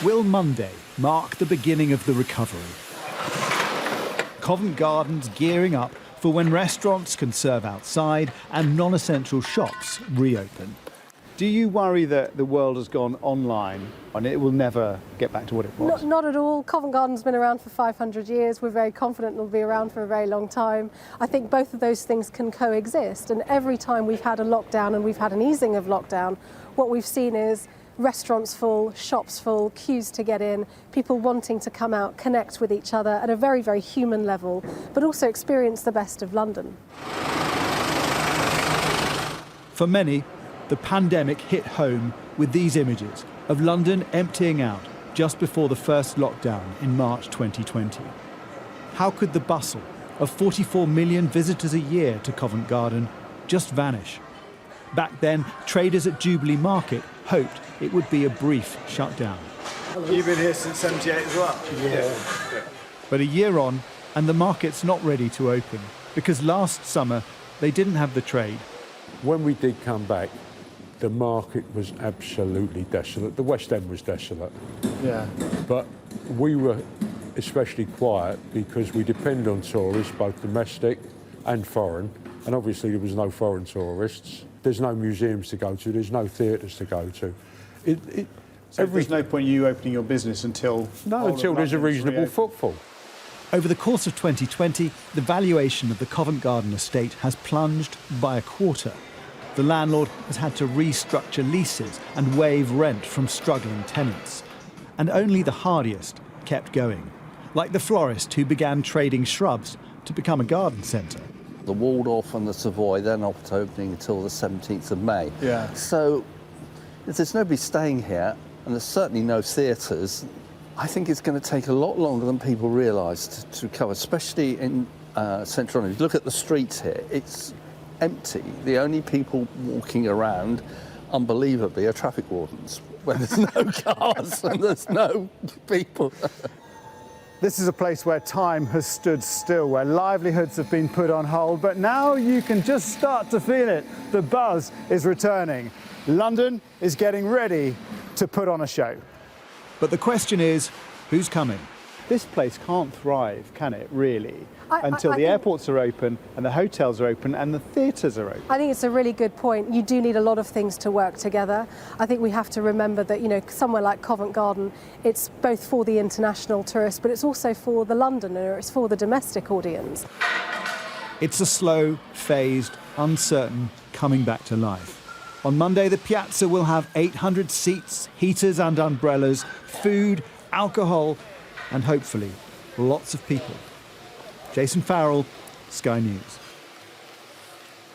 Will Monday mark the beginning of the recovery? Covent Garden's gearing up for when restaurants can serve outside and non-essential shops reopen. Do you worry that the world has gone online and it will never get back to what it was? Not at all. Covent Garden's been around for 500 years. We're very confident it'll be around for a very long time. I think both of those things can coexist. And every time we've had a lockdown and we've had an easing of lockdown, what we've seen is restaurants full, shops full, queues to get in, people wanting to come out, connect with each other at a very, very human level, but also experience the best of London. For many, the pandemic hit home with these images of London emptying out just before the first lockdown in March 2020. How could the bustle of 44 million visitors a year to Covent Garden just vanish? Back then, traders at Jubilee Market hoped it would be a brief shutdown. You've been here since '78 as well? Yeah. But a year on, and the market's not ready to open, because last summer they didn't have the trade. When we did come back, the market was absolutely desolate. The West End was desolate. Yeah. But we were especially quiet because we depend on tourists, both domestic and foreign, and obviously there was no foreign tourists. There's no museums to go to, there's no theatres to go to. So there's no point in you opening your business until... until there's a reasonable footfall. Over the course of 2020, the valuation of the Covent Garden estate has plunged by a quarter. The landlord has had to restructure leases and waive rent from struggling tenants. And only the hardiest kept going, like the florist who began trading shrubs to become a garden centre. The Waldorf and the Savoy, they're not opening until the 17th of May. Yeah. So if there's nobody staying here, and there's certainly no theatres, I think it's going to take a lot longer than people realise to recover, especially in central London. Look at the streets here. It's empty. The only people walking around, unbelievably, are traffic wardens, where there's no cars and there's no people. This is a place where time has stood still, where livelihoods have been put on hold, but now you can just start to feel it. The buzz is returning. London is getting ready to put on a show. But the question is, who's coming? This place can't thrive, can it, really, until the airports are open and the hotels are open and the theatres are open? I think it's a really good point. You do need a lot of things to work together. I think we have to remember that, you know, somewhere like Covent Garden, it's both for the international tourist, but it's also for the Londoner, it's for the domestic audience. It's a slow, phased, uncertain coming back to life. On Monday, the Piazza will have 800 seats, heaters and umbrellas, food, alcohol, and hopefully lots of people. Jason Farrell, Sky News.